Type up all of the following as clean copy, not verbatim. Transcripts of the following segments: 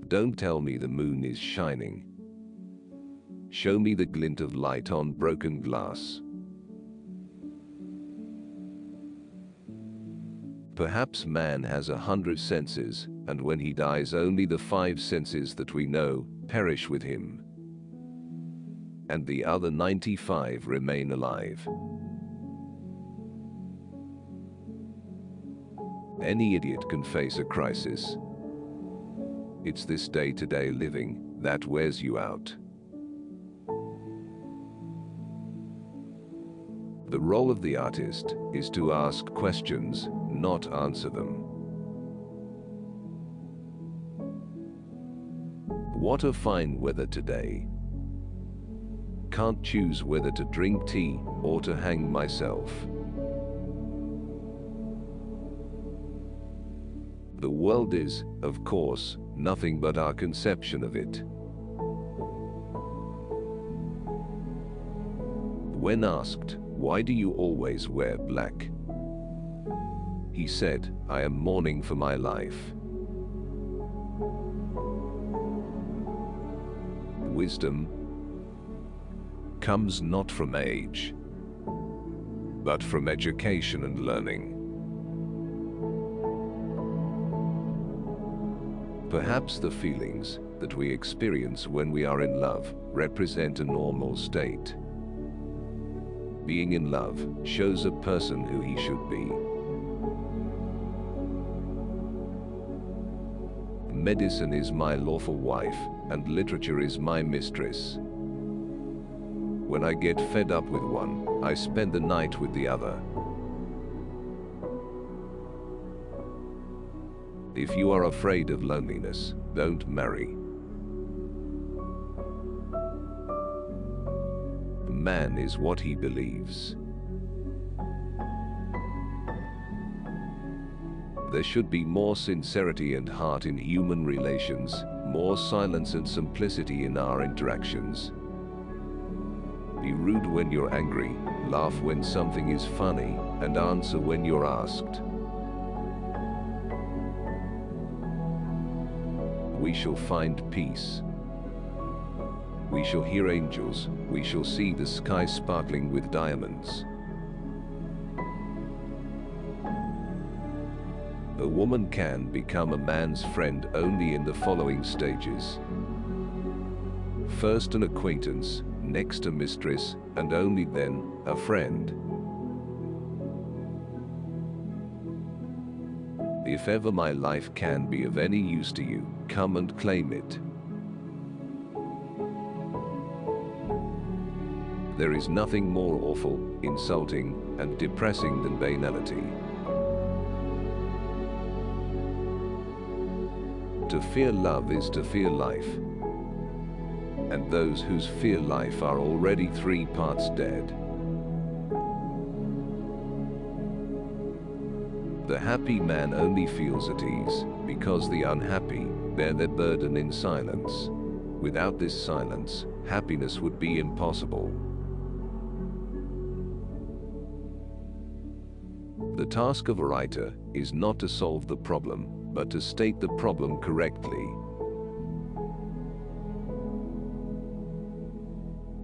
Don't tell me the moon is shining. Show me the glint of light on broken glass. Perhaps man has 100 senses, and when he dies only the 5 senses that we know perish with him, and the other 95 remain alive. Any idiot can face a crisis. It's this day-to-day living that wears you out. The role of the artist is to ask questions, not answer them. What a fine weather today. Can't choose whether to drink tea or to hang myself. The world is, of course, nothing but our conception of it. When asked, "Why do you always wear black?" he said, "I am mourning for my life." Wisdom comes not from age, but from education and learning. Perhaps the feelings that we experience when we are in love represent a normal state. Being in love shows a person who he should be. Medicine is my lawful wife, and literature is my mistress. When I get fed up with one, I spend the night with the other. If you are afraid of loneliness, don't marry. Man is what he believes. There should be more sincerity and heart in human relations, more silence and simplicity in our interactions. Be rude when you're angry, laugh when something is funny, and answer when you're asked. We shall find peace. We shall hear angels, we shall see the sky sparkling with diamonds. A woman can become a man's friend only in the following stages. First an acquaintance, next a mistress, and only then a friend. If ever my life can be of any use to you, come and claim it. There is nothing more awful, insulting, and depressing than banality. To fear love is to fear life, and those whose fear life are already 3 parts dead. The happy man only feels at ease, because the unhappy bear their burden in silence. Without this silence, happiness would be impossible. The task of a writer is not to solve the problem, but to state the problem correctly.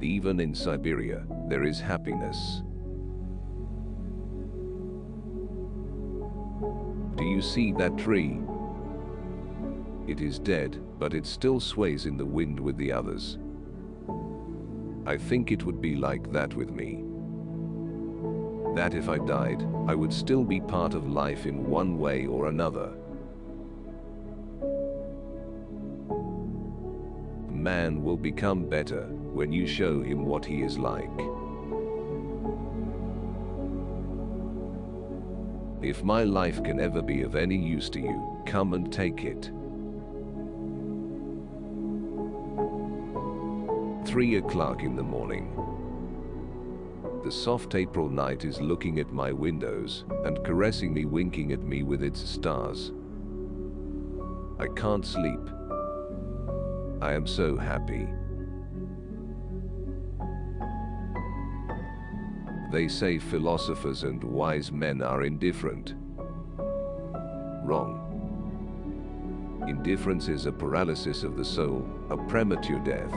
Even in Siberia, there is happiness. Do you see that tree? It is dead, but it still sways in the wind with the others. I think it would be like that with me. That if I died, I would still be part of life in one way or another. Man will become better when you show him what he is like. If my life can ever be of any use to you, come and take it. 3 o'clock in the morning. The soft April night is looking at my windows and caressingly winking at me with its stars. I can't sleep. I am so happy. They say philosophers and wise men are indifferent. Wrong. Indifference is a paralysis of the soul, a premature death.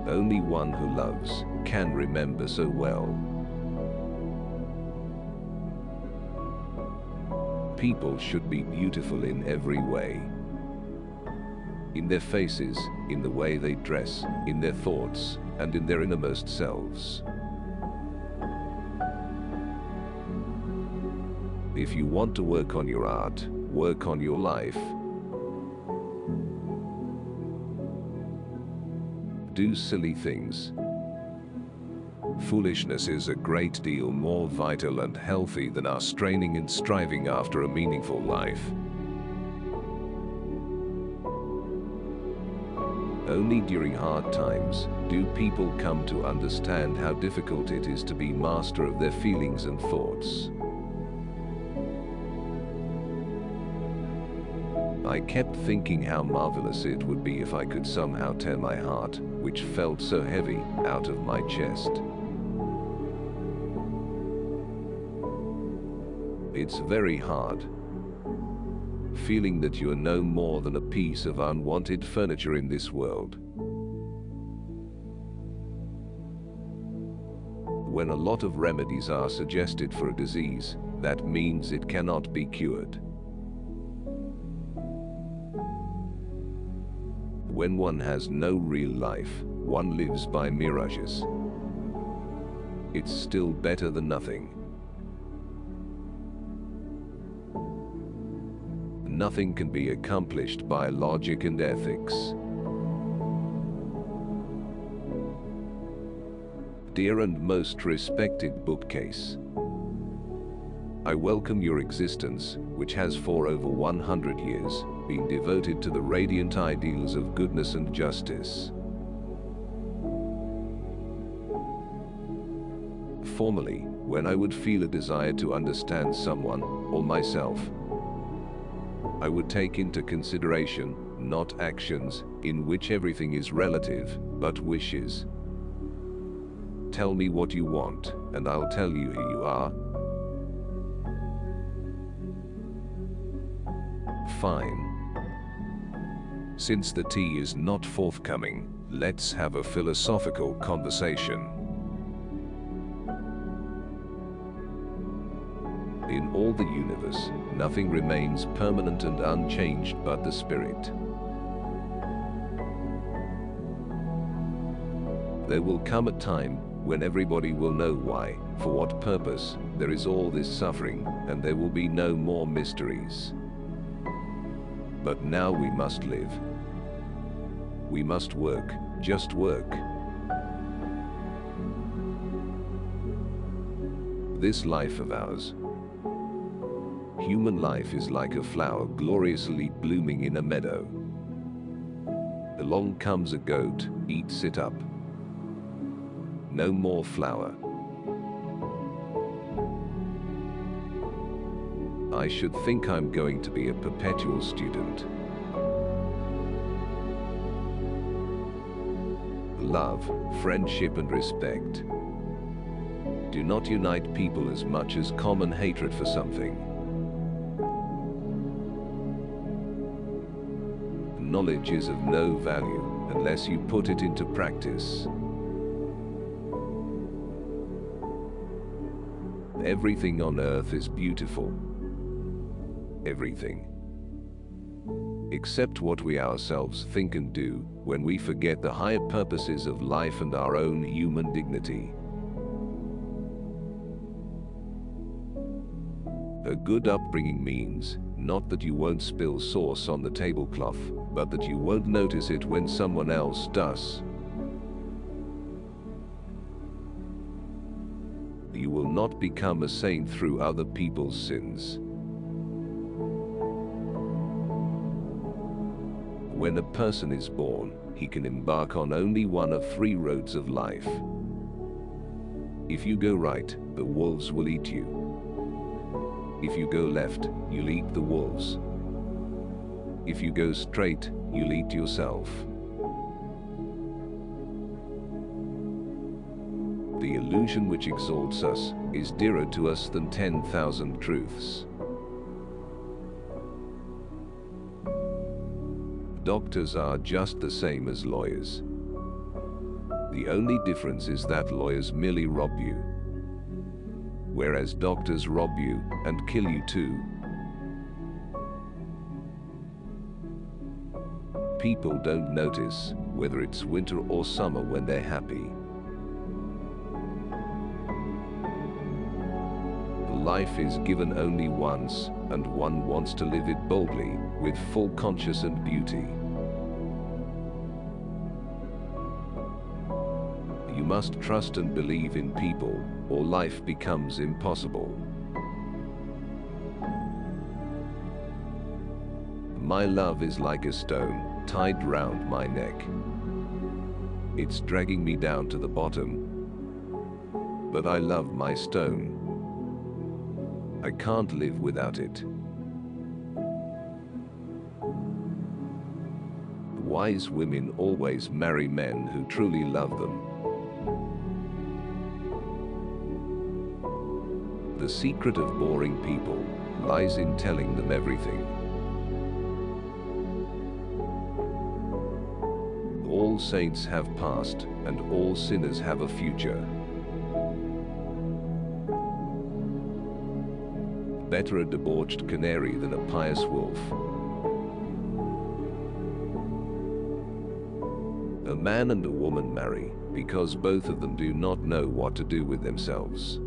Only one who loves can remember so well. People should be beautiful in every way. In their faces, in the way they dress, in their thoughts, and in their innermost selves. If you want to work on your art, work on your life. Do silly things. Foolishness is a great deal more vital and healthy than our straining and striving after a meaningful life. Only during hard times do people come to understand how difficult it is to be master of their feelings and thoughts. I kept thinking how marvelous it would be if I could somehow tear my heart, which felt so heavy, out of my chest. It's very hard. Feeling that you are no more than a piece of unwanted furniture in this world. When a lot of remedies are suggested for a disease, that means it cannot be cured. When one has no real life, one lives by mirages. It's still better than nothing. Nothing can be accomplished by logic and ethics. Dear and most respected bookcase, I welcome your existence, which has for over 100 years been devoted to the radiant ideals of goodness and justice. Formerly, when I would feel a desire to understand someone, or myself, I would take into consideration, not actions, in which everything is relative, but wishes. Tell me what you want, and I'll tell you who you are. Fine. Since the tea is not forthcoming, let's have a philosophical conversation. In all the universe, nothing remains permanent and unchanged but the spirit. There will come a time when everybody will know why, for what purpose, there is all this suffering, and there will be no more mysteries. But now we must live. We must work, just work. This life of ours, human life, is like a flower gloriously blooming in a meadow. Along comes a goat, eats it up. No more flower. I should think I'm going to be a perpetual student. Love, friendship and respect do not unite people as much as common hatred for something. Knowledge is of no value unless you put it into practice. Everything on earth is beautiful. Everything. Except what we ourselves think and do, when we forget the higher purposes of life and our own human dignity. A good upbringing means not that you won't spill sauce on the tablecloth, but that you won't notice it when someone else does. You will not become a saint through other people's sins. When a person is born, he can embark on only one of three roads of life. If you go right, the wolves will eat you. If you go left, you'll eat the wolves. If you go straight, you'll eat yourself. The illusion which exalts us is dearer to us than 10,000 truths. Doctors are just the same as lawyers. The only difference is that lawyers merely rob you, whereas doctors rob you and kill you too. People don't notice whether it's winter or summer when they're happy. Life is given only once, and one wants to live it boldly, with full conscience and beauty. You must trust and believe in people, or life becomes impossible. My love is like a stone, tied round my neck. It's dragging me down to the bottom, but I love my stone. I can't live without it. Wise women always marry men who truly love them. The secret of boring people lies in telling them everything. All saints have past, and all sinners have a future. Better a debauched canary than a pious wolf. A man and a woman marry because both of them do not know what to do with themselves.